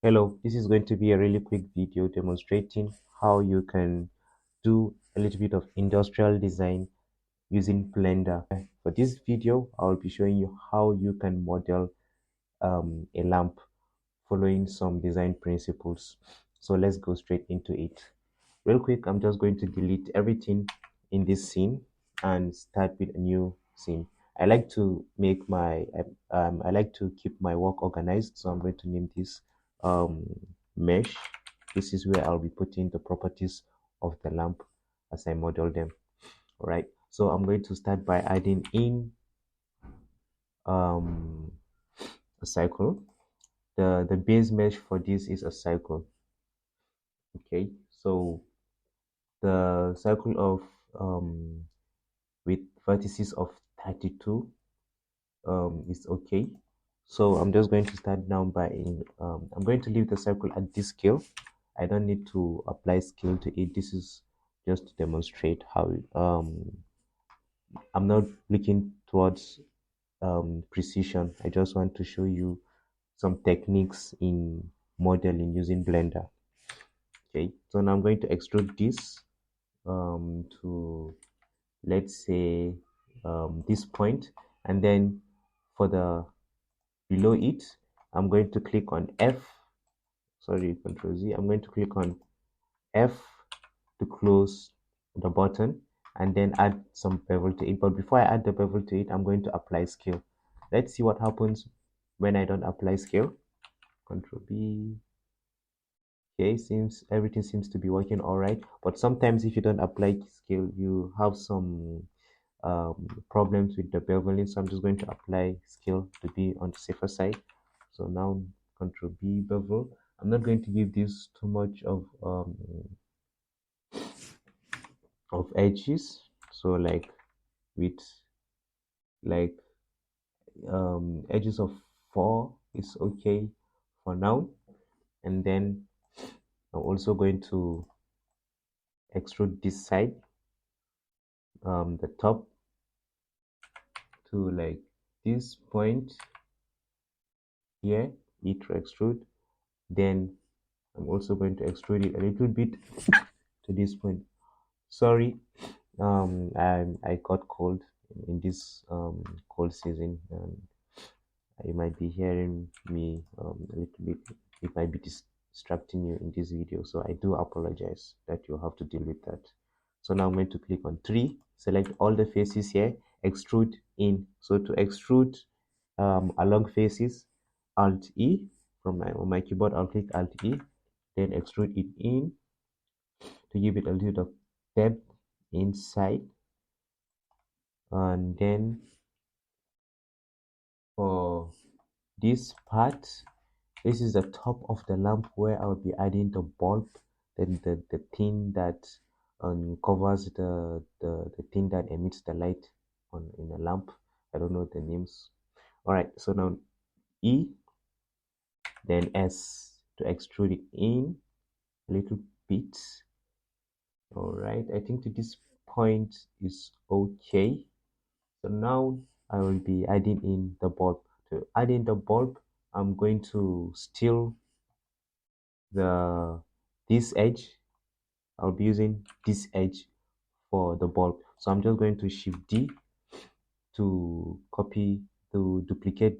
Hello, this is going to be a really quick video demonstrating how you can do a little bit of industrial design using Blender. For this video, I'll be showing you how you can model a lamp following some design principles. So let's go straight into it. Real quick, I'm just going to delete everything in this scene and start with a new scene. I like to make my I like to keep my work organized, so I'm going to name this mesh. This is where I'll be putting the properties of the lamp as I model them. All right, so I'm going to start by adding in a cycle. The base mesh for this is a cycle. Okay, so the cycle of with vertices of 32 is okay. So I'm just going to start now by I'm going to leave the circle at this scale. I don't need to apply scale to it. This is just to demonstrate how I'm not looking towards precision. I just want to show you some techniques in modeling using Blender. Okay, so now I'm going to extrude this to, let's say, this point, and then for the below it, I'm going to click on Control Z. I'm going to click on F to close the button and then add some bevel to it. But before I add the bevel to it, I'm going to apply scale. Let's see what happens when I don't apply scale. Control B. Okay, everything seems to be working all right. But sometimes if you don't apply scale, you have some problems with the beveling. So I'm just going to apply scale to be on the safer side. So now Control B, bevel. I'm not going to give this too much of edges. So like with edges of 4 is okay for now. And then I'm also going to extrude this side, the top to like this point here, it to extrude. Then I'm also going to extrude it a little bit to this point. Sorry, I got cold in this cold season, and you might be hearing me a little bit. It might be distracting you in this video, so I do apologize that you have to deal with that. So now I'm going to click on 3, select all the faces here, extrude in. So to extrude along faces, Alt E from on my keyboard. I'll click Alt E, then extrude it in to give it a little of depth inside. And then for this part, this is the top of the lamp where I'll be adding the bulb, then the thing that covers the thing that emits the light in a lamp. I don't know the names. All right, so now E, then S to extrude it in a little bit. All right, I think to this point is okay. So now I will be adding in the bulb. To add in the bulb, I'm going to steal this edge. I'll be using this edge for the bulb. So I'm just going to Shift D to duplicate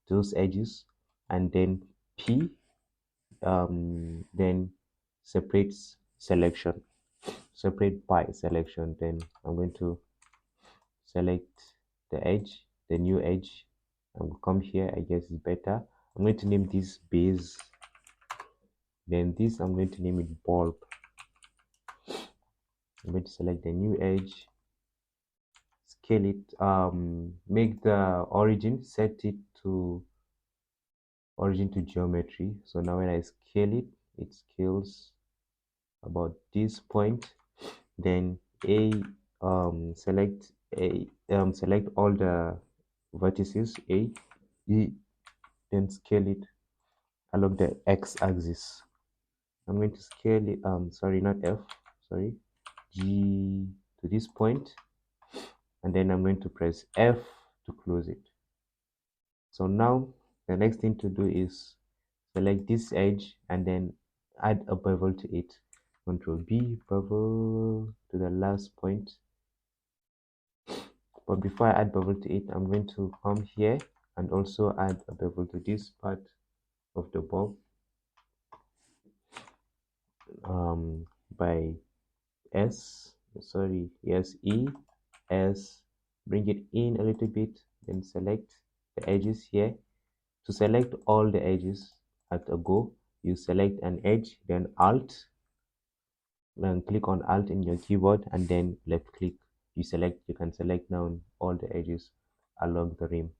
those edges, and then P, then separate by selection. Then I'm going to select the edge, the new edge, and we'll come here. I guess it's better. I'm going to name this base, then this I'm going to name it bulb. I'm going to select the new edge, scale it, make the origin, set it to origin to geometry. So now when I scale it, it scales about this point. Then select all the vertices A, E, then scale it along the x-axis. I'm going to scale it, sorry, not F, sorry, G to this point, and then I'm going to press F to close it. So now the next thing to do is select this edge and then add a bevel to it. Control B, bevel to the last point. But before I add bevel to it, I'm going to come here and also add a bevel to this part of the bulb by E, S, bring it in a little bit, then select the edges here. To select all the edges at a go, you select an edge, then Alt, and click on Alt in your keyboard, and then left click. You can select now all the edges along the rim.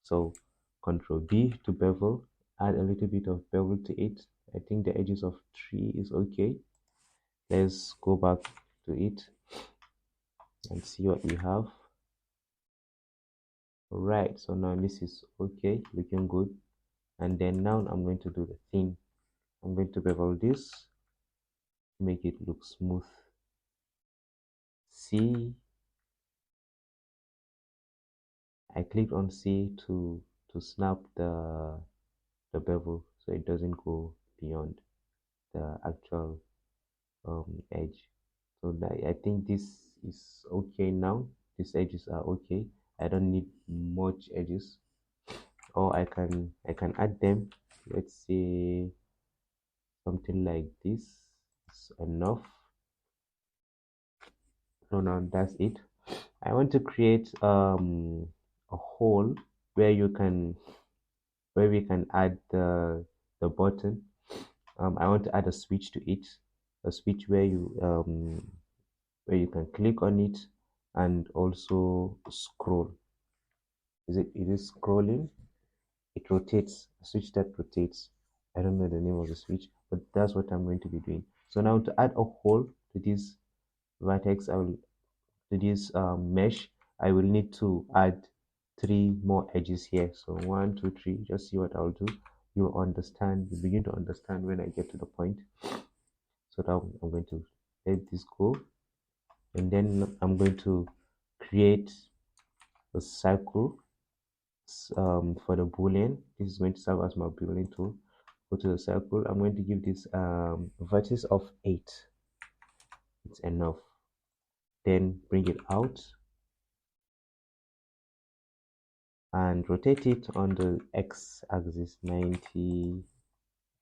So Control B to bevel, add a little bit of bevel to it. I think the edges of 3 is okay. Let's go back to it and see what we have. Right, so now this is okay, looking good. And then now I'm going to do the thing. I'm going to bevel this to make it look smooth. C, I clicked on C to snap the bevel so it doesn't go beyond the actual edge. So I think this is okay now. These edges are okay. I don't need much edges, or I can add them. Let's say something like this is enough. So now that's it. I want to create a hole where we can add the button. I want to add a switch to it, a switch where you can click on it and also scroll. It is scrolling. It rotates, a switch that rotates. I don't know the name of the switch, but that's what I'm going to be doing. So now to add a hole to this vertex, to this mesh, I will need to add 3 more edges here. So 1, 2, 3. Just see what I'll do. You'll understand. You begin to understand when I get to the point. So now I'm going to let this go, and then I'm going to create a circle for the boolean. This is going to serve as my boolean tool. Go to the circle. I'm going to give this vertex of 8. It's enough. Then bring it out and rotate it on the x-axis 90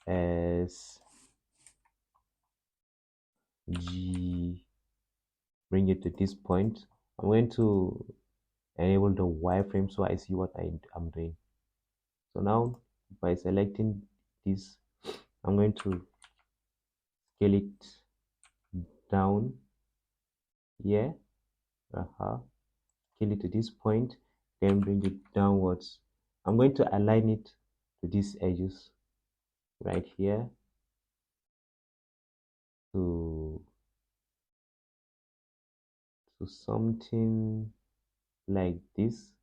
s g. Bring it to this point. I'm going to enable the wireframe so I see what I'm doing. So now by selecting this, I'm going to scale it down here. Scale it to this point, then bring it downwards. I'm going to align it to these edges right here to something like this.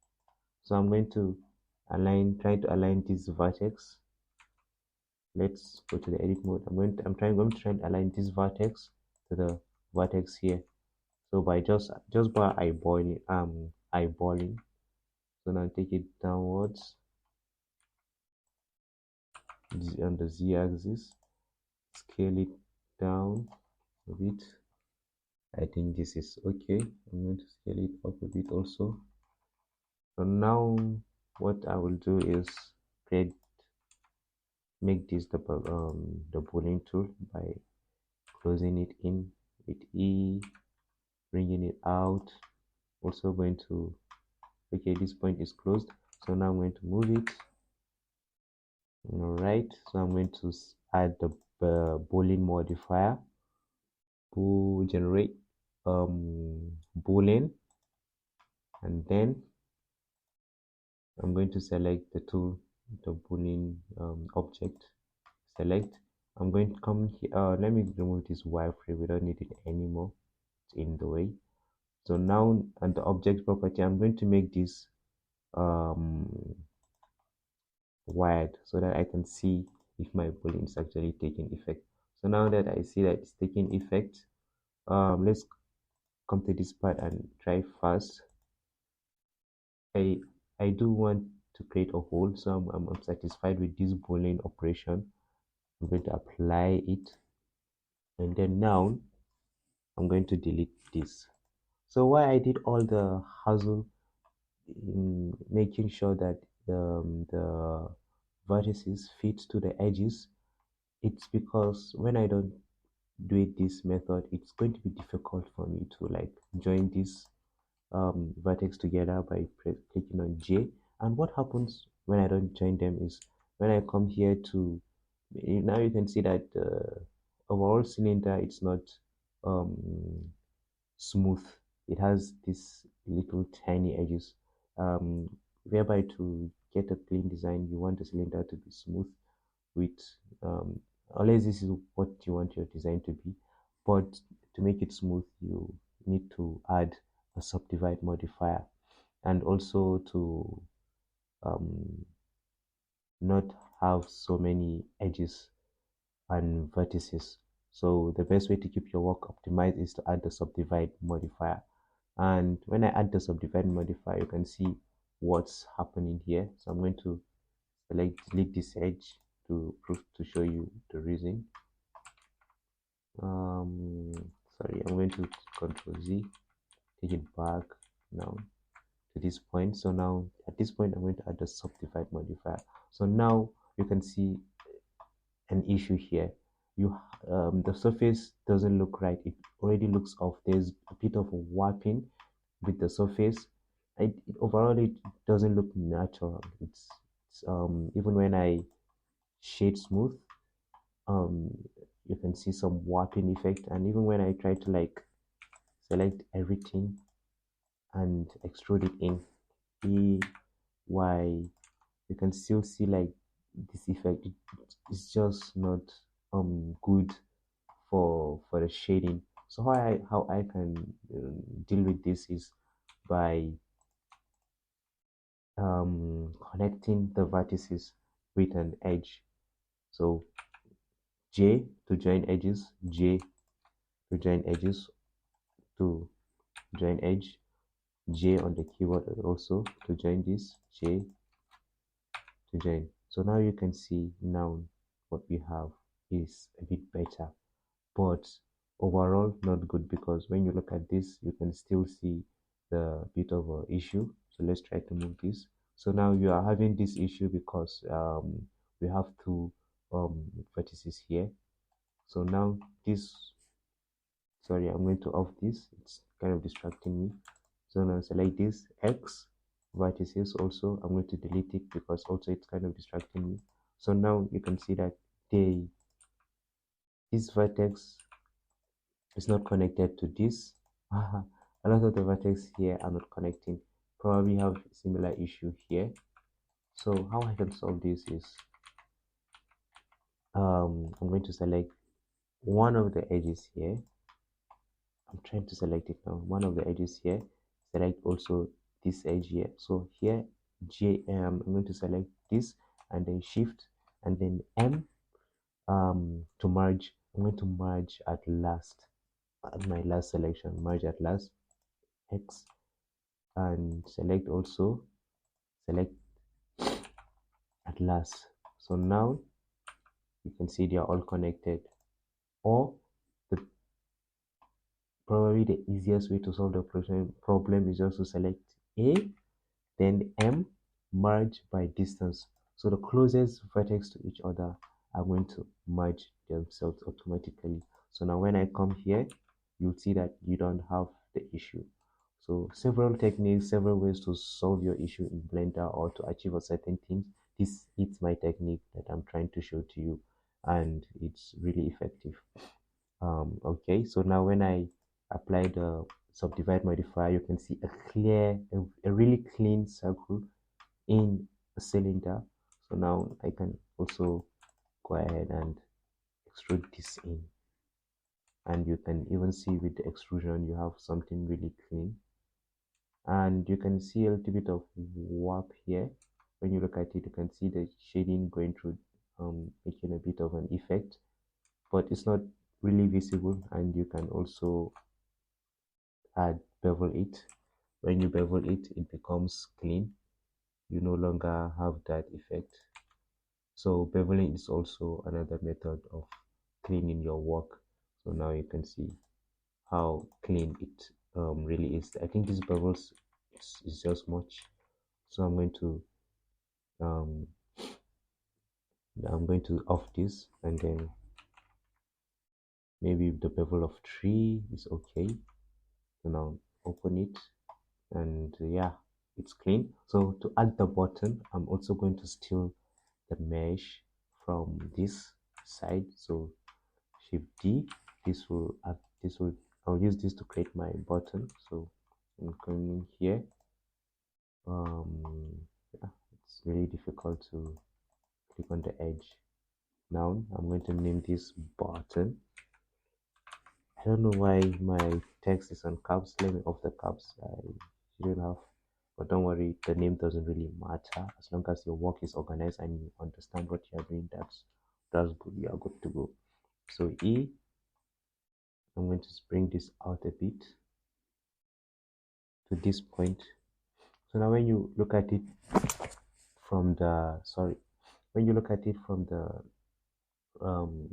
So I'm going to try to align this vertex. Let's go to the edit mode. I'm going to try and align this vertex to the vertex here. So by just by eyeballing. So now take it downwards on the z-axis, scale it down a bit. I think this is okay. I'm going to scale it up a bit also. So now what I will do is make this the boolean tool by closing it in with E, bringing it out. Also going to, okay, this point is closed. So now I'm going to move it. All right. So I'm going to add the boolean modifier. Generate boolean, and then I'm going to select the tool, the boolean object. Select. I'm going to come here. Let me remove this wireframe. We don't need it anymore. It's in the way. So now on the object property, I'm going to make this wired so that I can see if my boolean is actually taking effect. So now that I see that it's taking effect, let's come to this part and try first. I do want to create a hole. So I'm satisfied with this boolean operation. I'm going to apply it, and then now I'm going to delete this. So why I did all the hassle in making sure that the vertices fit to the edges, it's because when I don't do it this method, it's going to be difficult for me to like join this vertex together by clicking on J. And what happens when I don't join them is when I come here to, now you can see that the overall cylinder, it's not um, smooth. It has these little tiny edges, um, whereby to get a clean design, you want the cylinder to be smooth with, um, unless this is what you want your design to be. But to make it smooth, you need to add a subdivide modifier, and also to um, not have so many edges and vertices. So the best way to keep your work optimized is to add the subdivide modifier. And when I add the subdivide modifier, you can see what's happening here. So I'm going to select delete this edge to prove to show you the reason. Sorry, I'm going to Control Z, take it back now to this point. So now at this point, I'm going to add the subdivide modifier. So now you can see an issue here. The surface doesn't look right. It already looks off. There's a bit of warping with the surface. Overall, it doesn't look natural. It's even when I shade smooth, um you can see some warping effect. And even when I try to like select everything and extrude it in EY, you can still see like this effect. It's just not good for the shading. So how I can deal with this is by connecting the vertices with an edge. So J to join edges, J to join edges, to join edge, J on the keyboard also to join this, J to join. So now you can see now what we have is a bit better, but overall not good, because when you look at this, you can still see the bit of a issue. So let's try to move this. So now you are having this issue because we have two vertices here. So now this, sorry, I'm going to off this, it's kind of distracting me. So now select this X vertices also. I'm going to delete it because also it's kind of distracting me. So now you can see that this vertex is not connected to this. A lot of the vertex here are not connecting. Probably have a similar issue here. So how I can solve this is I'm going to select one of the edges here. I'm trying to select it now. One of the edges here. Select also this edge here. So here, I'm going to select this and then Shift and then M to merge. I'm going to merge at last. At my last selection, merge at last. X and select also. Select at last. So now you can see they are all connected. Or the probably the easiest way to solve the problem is just to select A, then M, merge by distance. So the closest vertex to each other are going to merge themselves automatically. So now when I come here, you'll see that you don't have the issue. So several techniques, several ways to solve your issue in Blender or to achieve a certain thing. This is my technique that I'm trying to show to you, and it's really effective. Okay, so now when I apply the subdivide modifier, you can see a really clean circle in a cylinder. So now I can also go ahead and extrude this in, and you can even see with the extrusion you have something really clean. And you can see a little bit of warp here. When you look at it, you can see the shading going through, making a bit of an effect, but it's not really visible. And you can also add bevel it. When you bevel it, it becomes clean. you no longer have that effect. So beveling is also another method of cleaning your work. So now you can see how clean it really is. I think this bevels is just much. So um, I'm going to off this, and then maybe the bevel of 3 is okay. So now open it, and yeah, it's clean. So to add the button, I'm also going to steal the mesh from this side. So Shift D, this will add, I'll use this to create my button. So I'm coming here. Yeah, it's really difficult to click on the edge. Now I'm going to name this button. I don't know why my text is on caps. Let me off the caps. I shouldn't have, but don't worry, the name doesn't really matter as long as your work is organized and you understand what you are doing. That's good. You are good to go. So E, I'm going to bring this out a bit to this point. So now when you look at it from the when you look at it um,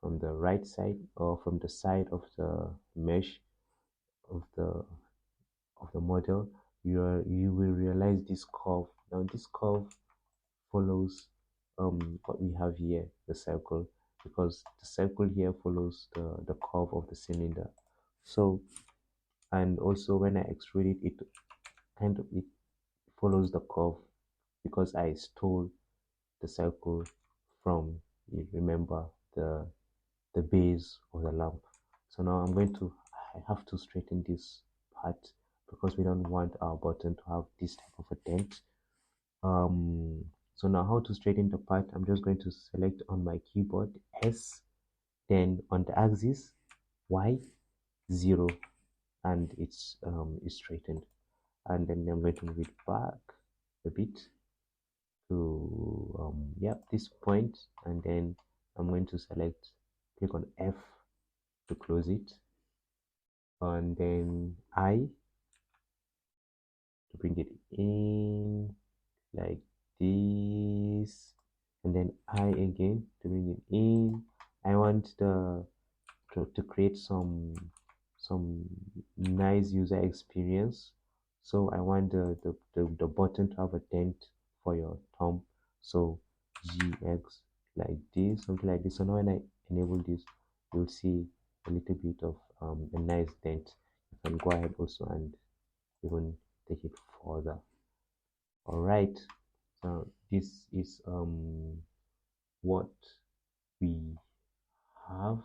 from the right side, or from the side of the mesh of the model, you will realize this curve. Now this curve follows what we have here, the circle, because the circle here follows the curve of the cylinder. So, and also when I extrude it, it follows the curve because I stole the circle from, you remember, the base of the lamp. So now I have to straighten this part because we don't want our button to have this type of a dent. So now how to straighten the part, I'm just going to select on my keyboard S, then on the axis Y 0, and it's straightened. And then I'm going to move it back a bit to yeah, this point, and then I'm going to click on F to close it, and then I to bring it in like this, and then I again to bring it in. I want to create some nice user experience. So I want the button to have a dent for your thumb. So GX like this, something like this. So now when I enable this, you'll see a little bit of a nice dent. You can go ahead also and even take it further. All right. So this is what we have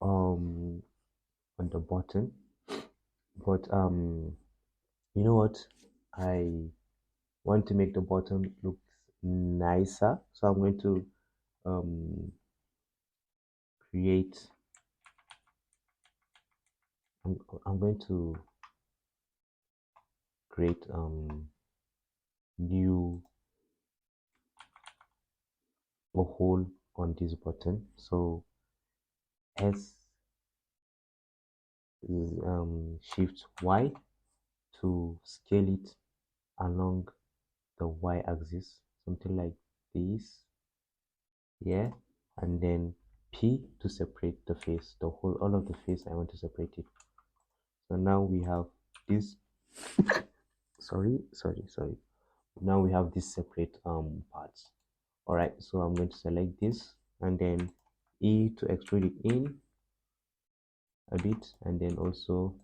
on the button, but you know what, I want to make the button look nicer, so I'm going to um create I'm going to create new a hole on this button. So S is shift Y to scale it along the Y axis, something like this, yeah, and then P to separate the face, the whole, all of the face. I want to separate it. So now we have this, sorry, now we have this separate parts. All right, so I'm going to select this, and then E to extrude it in a bit, and then also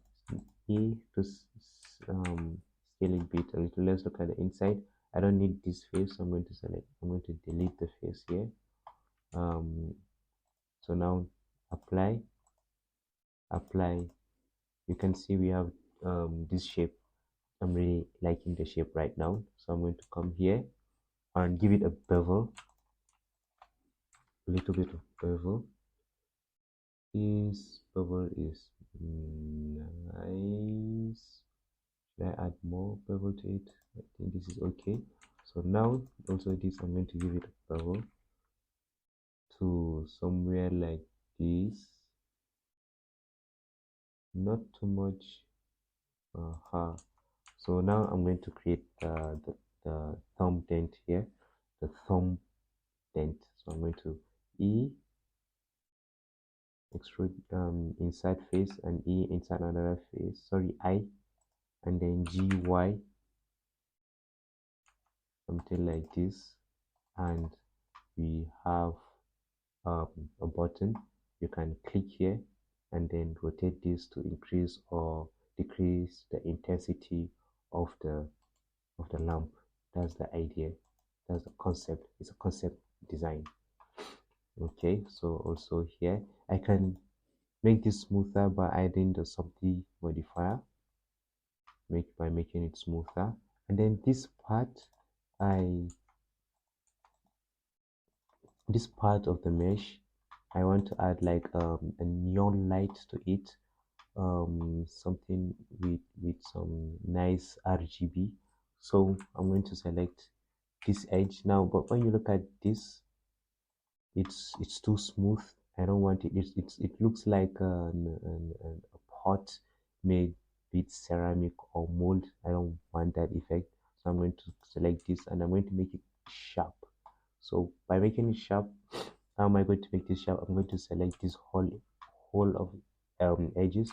E to scale it a bit a little. Let's look at the inside. I don't need this face, so I'm going to delete the face here. So now apply, you can see we have this shape. I'm really liking the shape right now, so I'm going to come here and give it a bevel, a little bit of bevel. This bevel is nice. Should I add more bevel to it? I think this is okay. So now also this, I'm going to give it a bevel to somewhere like this, not too much. So now I'm going to create the thumb dent here, the thumb dent. So I'm going to E extrude inside face and E inside another face, sorry, I, and then GY, something like this. And we have a button. You can click here and then rotate this to increase or decrease the intensity of the lamp. That's the idea. That's the concept. It's a concept design. Okay, so also here I can make this smoother by adding the subtlety modifier, by making it smoother. And then this part, this part of the mesh, I want to add like a neon light to it, something with some nice RGB. So I'm going to select this edge now, but when you look at this, it's too smooth. I don't want it. It looks like a pot made with ceramic or mold. I don't want that effect. So I'm going to select this and I'm going to make it sharp. So by making it sharp, how am I going to make this sharp? I'm going to select this whole of edges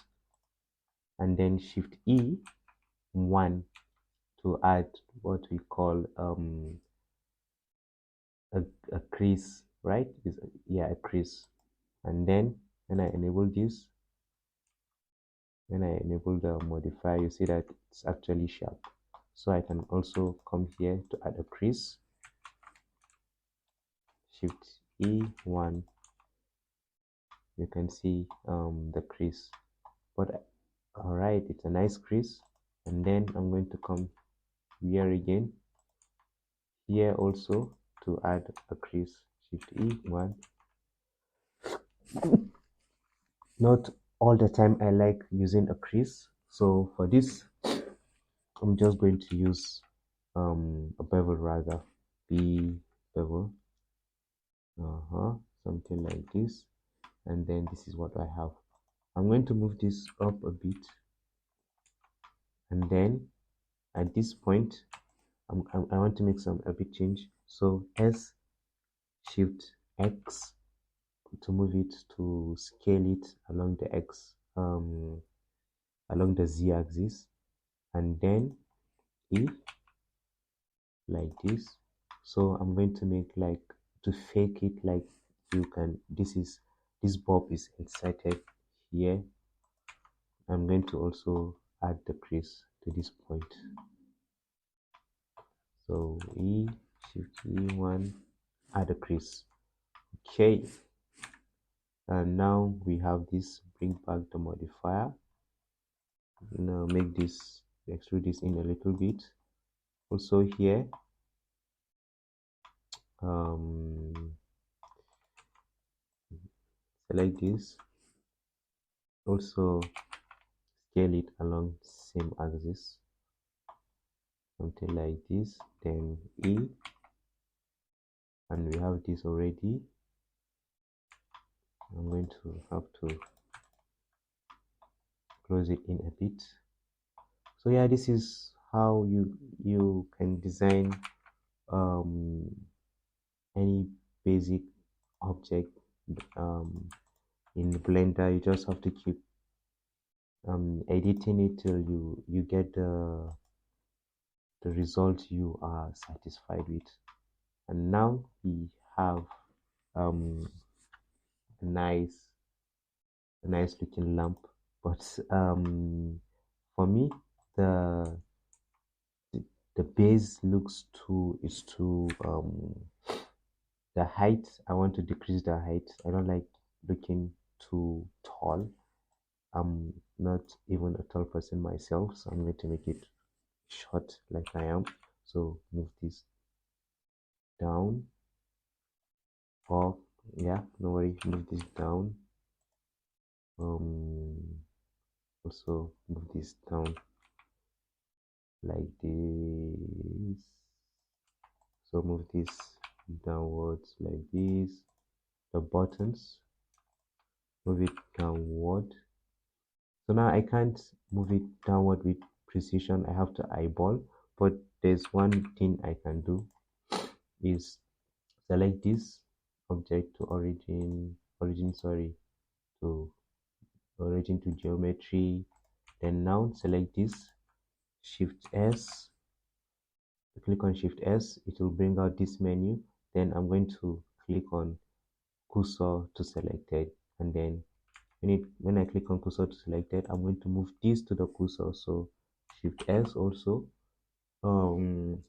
and then Shift E1 to add what we call a crease, right? Yeah, a crease. And then when I enable this, when I enable the modifier, you see that it's actually sharp. So I can also come here to add a crease, Shift E1, you can see the crease. But all right, it's a nice crease. And then I'm going to come here again, here also to add a crease, Shift E1. Not all the time I like using a crease, so for this I'm just going to use a bevel, rather, B bevel, something like this. And then this is what I have. I'm going to move this up a bit, and then at this point I want to make a bit change. So S Shift X to move it, to scale it along the X, along the Z axis, and then E, like this. So I'm going to make like, to fake it, like you can, this bulb is inserted here. I'm going to also add the crease to this point. So E, Shift E1, add a crease. Okay, and now we have this. Bring back the modifier. Now make this, extrude this in a little bit. Also here, select this, also scale it along same axis, something like this. Then E, and we have this already. I'm going to have to close it in a bit. So yeah, this is how you can design any basic object in Blender. You just have to keep editing it till you get the result you are satisfied with. And now we have a nice looking lamp. But for me, the base looks is too the height, I want to decrease the height. I don't like looking too tall. I'm not even a tall person myself, so I'm going to make it short like I am. So move this down, or yeah, no worry, move this down. Also move this down like this. So move this downwards like this. The buttons, move it downward. So now I can't move it downward with precision. I have to eyeball, but there's one thing I can do is select this object to to origin to geometry. Then now select this, shift S, click on shift S, it will bring out this menu. Then I'm going to click on cursor to select it, and then when I click on cursor to select it, I'm going to move this to the cursor. So shift S also,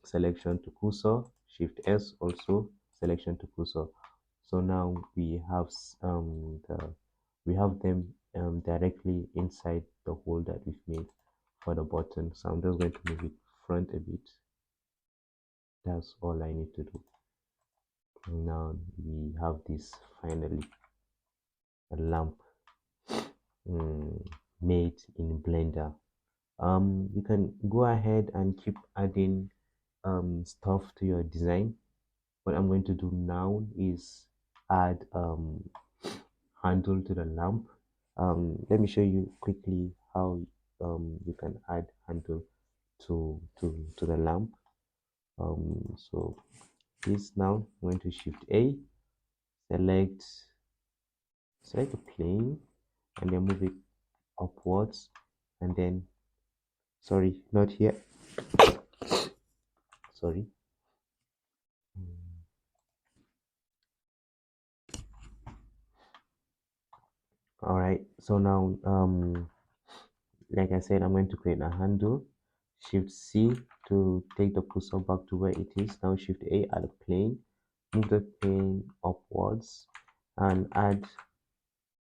selection to cursor, shift S also, selection to cursor. So now we have we have them directly inside the hole that we've made for the button. So I'm just going to move it front a bit. That's all I need to do. Now we have this finally, a lamp made in Blender. You can go ahead and keep adding stuff to your design. What I'm going to do now is add handle to the lamp. Let me show you quickly how you can add handle to the lamp. So this, now I'm going to shift A, select a plane, and then move it upwards, and then not here, sorry. All right, so now like I said, I'm going to create a handle. Shift C to take the cursor back to where it is. Now shift A, add a plane, move the plane upwards, and add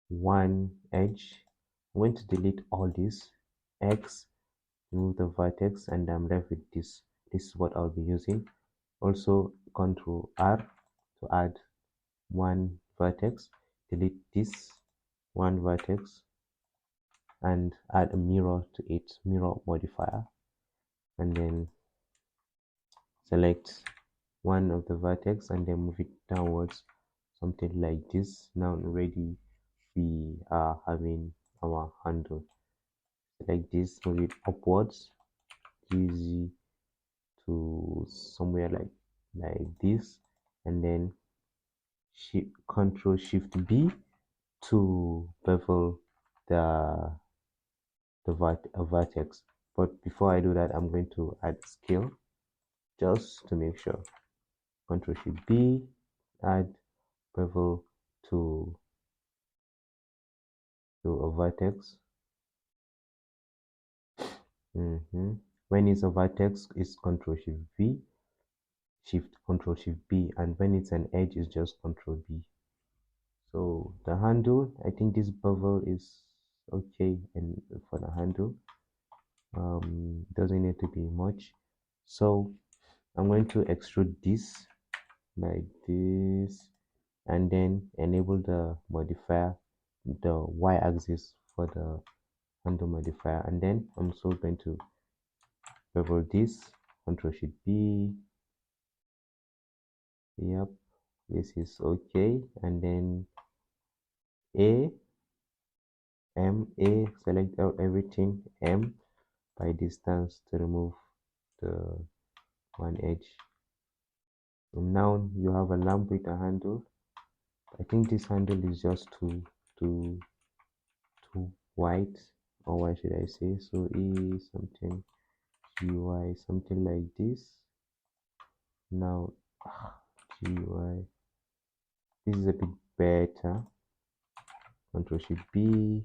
one edge. I'm going to delete all this, X, remove the vertex, and I'm left with this. This is what I'll be using. Also Ctrl R to add one vertex, delete this one vertex, and add a mirror to it, mirror modifier, and then select one of the vertex and then move it downwards, something like this. Now already we are having our handle. Like this, move it upwards, easy to somewhere like this, and then Control Shift B to bevel the vertex. But before I do that, I'm going to add scale just to make sure. Control Shift B, add bevel to a vertex. When it's a vertex, it's Control Shift V, Control Shift B, and when it's an edge, it's just Control B. So the handle, I think this bevel is okay, and for the handle, doesn't need to be much. So I'm going to extrude this like this, and then enable the modifier, the y-axis for the handle modifier, and then I'm also going to bevel this, Control Shift B. Yep, this is okay, and then A, select out everything, M by distance to remove the one edge. And now you have a lamp with a handle. I think this handle is just too white, or why should I say so, E something GY, something like this. Now GY, this is a bit better. Control Shift B.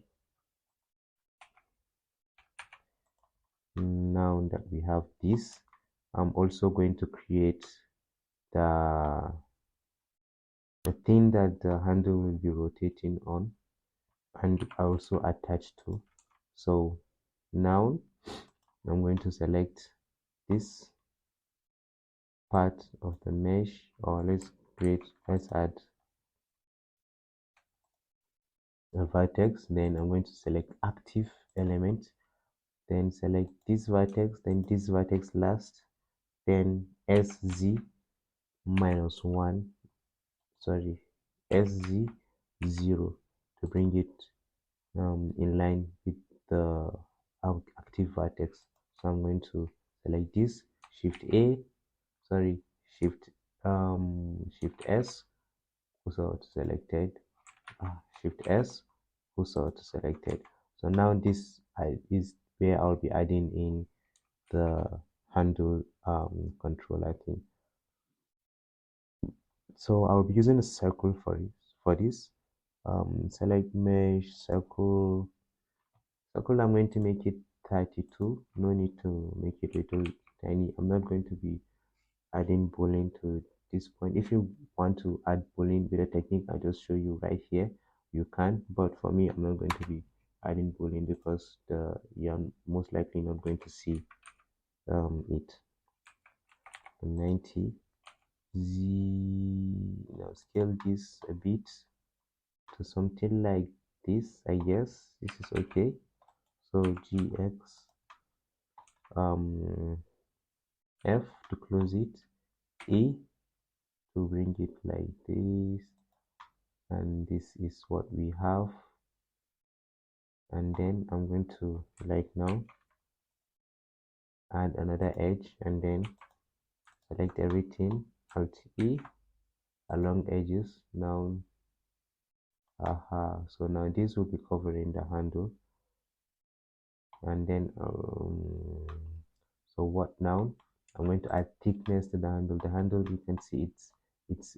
Now that we have this, I'm also going to create the thing that the handle will be rotating on, and also attached to. So now I'm going to select this part of the mesh, or let's add a vertex. Then I'm going to select active element, then select this vertex, then this vertex last, then SZ -1, sorry, SZ0 to bring it in line with the active vertex. So I'm going to select this, shift S, also selected, shift S, also selected. So now this is where I'll be adding in the handle control, I think. So I'll be using a circle for this. Select mesh, circle. I'm going to make it 32. No need to make it little tiny. I'm not going to be adding boolean to this point. If you want to add boolean with a technique, I'll just show you right here. You can, but for me, I'm not going to be adding boolean because you're most likely not going to see it. 90 z. Now scale this a bit to something like this. I guess this is okay. So gx f to close it, e to bring it like this, and this is what we have. And then I'm going to now add another edge, and then select everything, alt E along edges. Now so now this will be covering the handle. And then so what now, I'm going to add thickness to the handle. You can see it's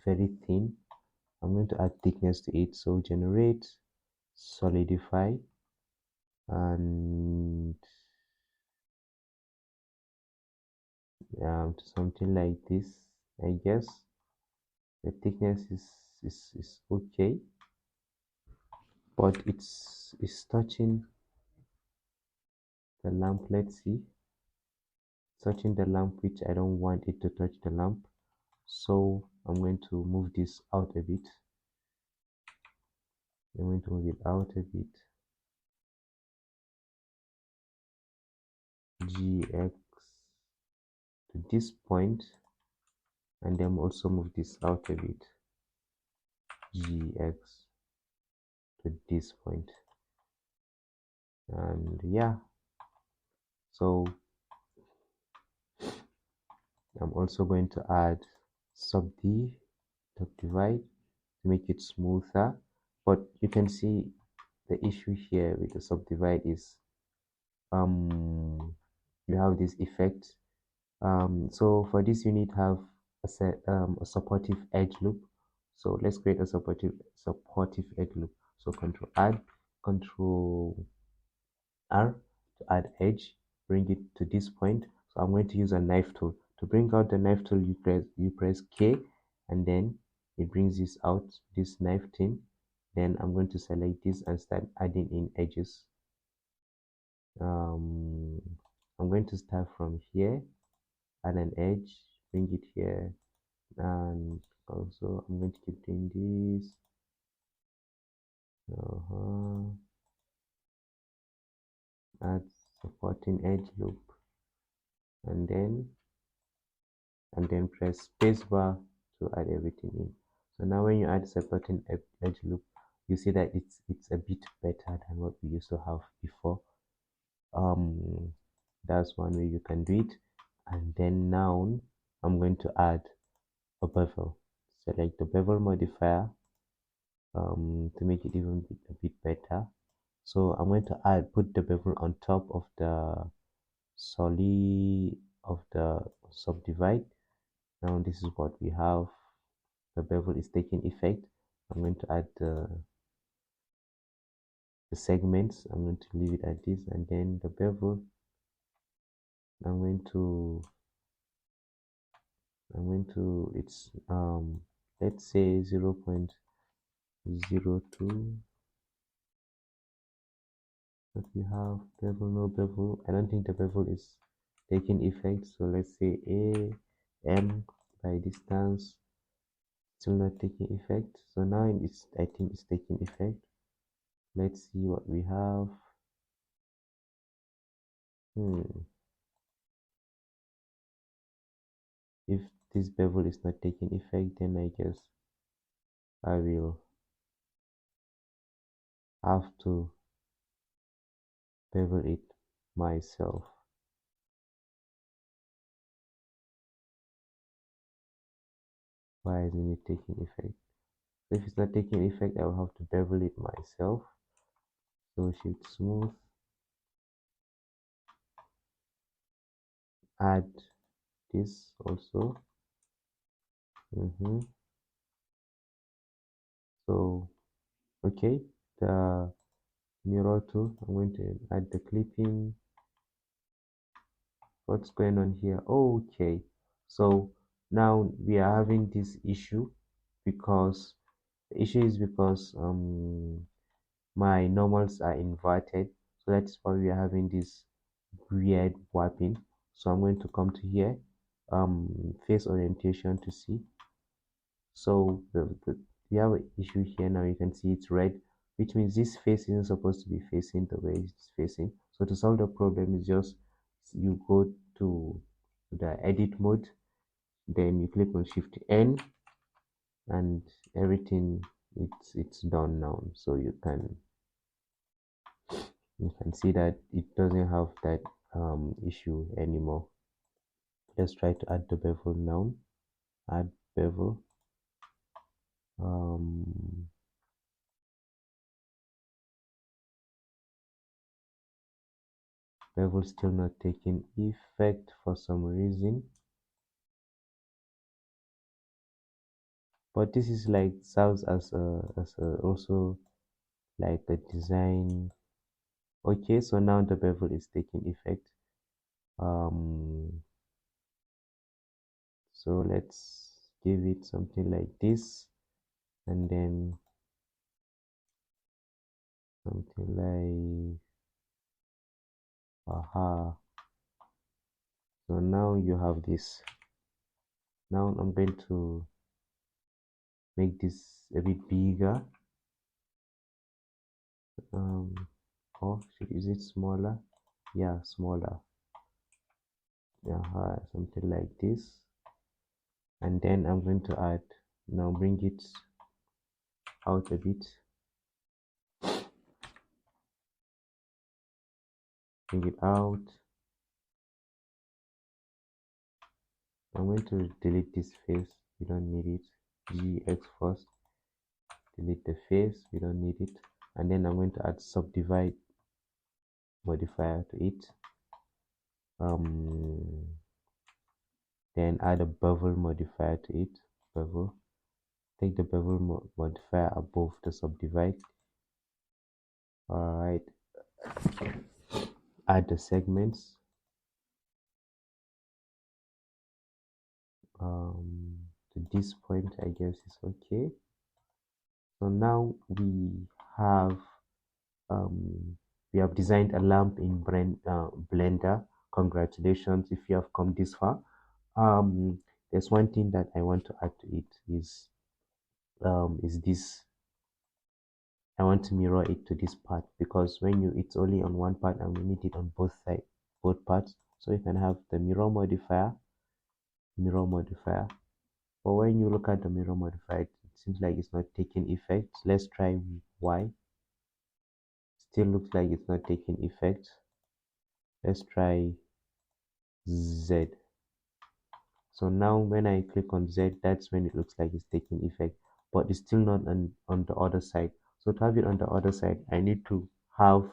very thin. I'm going to add thickness to it. So generate solidify, and to something like this. I guess the thickness is okay, but it's touching the lamp. Let's see, touching the lamp, which I don't want it to touch the lamp. So I'm going to move this out a bit. I'm going to move it out a bit. GX to this point, and then also move this out a bit. GX to this point. And yeah, so I'm also going to add subdivide to make it smoother. But you can see the issue here with the subdivide is you have this effect. So for this you need to have a supportive edge loop. So let's create a supportive edge loop. So control R to add edge, bring it to this point. So I'm going to use a knife tool. To bring out the knife tool, you press K, and then it brings this out, this knife thing. Then I'm going to select this and start adding in edges. I'm going to start from here, add an edge, bring it here, and also I'm going to keep doing this. Add supporting edge loop, and then press spacebar to add everything in. So now when you add supporting edge loop, you see that it's a bit better than what we used to have before. That's one way you can do it. And then now I'm going to add a bevel. Select the bevel modifier to make it even a bit better. So I'm going to put the bevel on top of the subdivide. Now this is what we have. The bevel is taking effect. I'm going to add the segments. I'm going to leave it at this, and then the bevel, I'm going to it's let's say 0.02. But we have bevel, no bevel. I don't think the bevel is taking effect, so let's say AM by distance, still not taking effect. So now I think it's taking effect. Let's see what we have. If this bevel is not taking effect, then I guess I will have to bevel it myself. Why isn't it taking effect? So if it's not taking effect, I will have to bevel it myself. So shift smooth, add this also. So okay, the mirror tool, I'm going to add the clipping. What's going on here? Okay, so now we are having this issue because the issue is because my normals are inverted, so that's why we are having this weird warping. So I'm going to come to here, face orientation to see. So we have an issue here. Now you can see it's red, which means this face isn't supposed to be facing the way it's facing. So to solve the problem is just you go to the edit mode, then you click on shift N, and everything it's done now. So you can see that it doesn't have that issue anymore. Let's try to add the bevel now. Add bevel. Bevel still not taking effect for some reason, but this is like serves as a also like a design. Okay, so now the bevel is taking effect. So let's give it something like this, and then something like aha. So now you have this. Now I'm going to make this a bit bigger. Or is it smaller? Yeah, smaller. Yeah, something like this. And then I'm going to add, now bring it out a bit. Bring it out. I'm going to delete this face. We don't need it. GX first. Delete the face. We don't need it. And then I'm going to add subdivide modifier to it. Then add a bevel modifier to it. Bevel. Take the bevel modifier above the subdivide. Alright. Add the segments. To this point, I guess is okay. So now have we have designed a lamp in Blender. Congratulations if you have come this far. There's one thing that I want to add to it is this. I want to mirror it to this part, because when it's only on one part and we need it on both sides, both parts. So you can have the mirror modifier. But when you look at the mirror modifier, it seems like it's not taking effect. Let's try Y. Still looks like it's not taking effect. Let's try Z. So now when I click on Z, that's when it looks like it's taking effect, but it's still not on the other side. So to have it on the other side, I need to have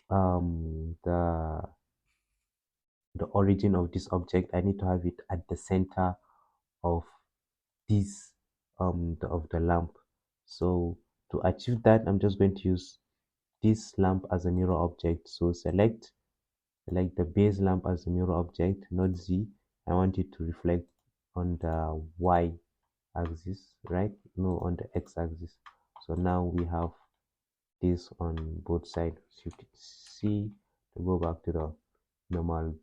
the origin of this object. I need to have it at the center of this of the lamp. So to achieve that, I'm just going to use this lamp as a mirror object. So select the base lamp as a mirror object, not Z. I want it to reflect on the Y axis, right? No, on the X axis. So now we have this on both sides. Shift C to go back to the normal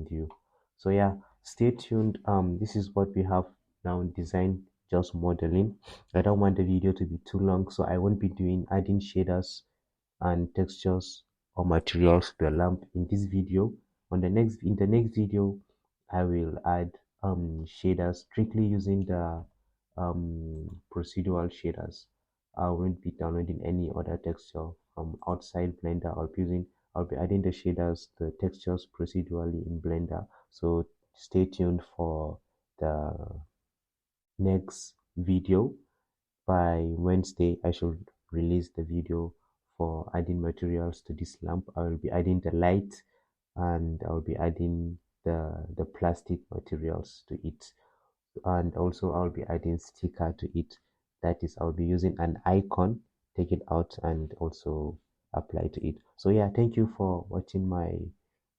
view. So yeah, stay tuned. This is what we have now designed, just modeling. I don't want the video to be too long, so I won't be adding shaders and textures or materials to the lamp in this video. In the next video, I will add shaders strictly using the procedural shaders. I won't be downloading any other texture from outside Blender. I'll be adding the shaders, the textures procedurally in Blender. So stay tuned for the next video. By Wednesday, I should release the video for adding materials to this lamp. I will be adding the light, and I'll be adding the plastic materials to it, and also I'll be adding sticker to it. That is, I'll be using an icon, take it out and also apply to it. So yeah, thank you for watching my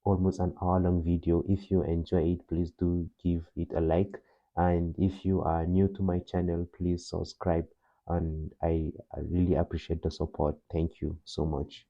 almost an hour long video. If you enjoy it, please do give it a like, and if you are new to my channel, please subscribe, and I really appreciate the support. Thank you so much.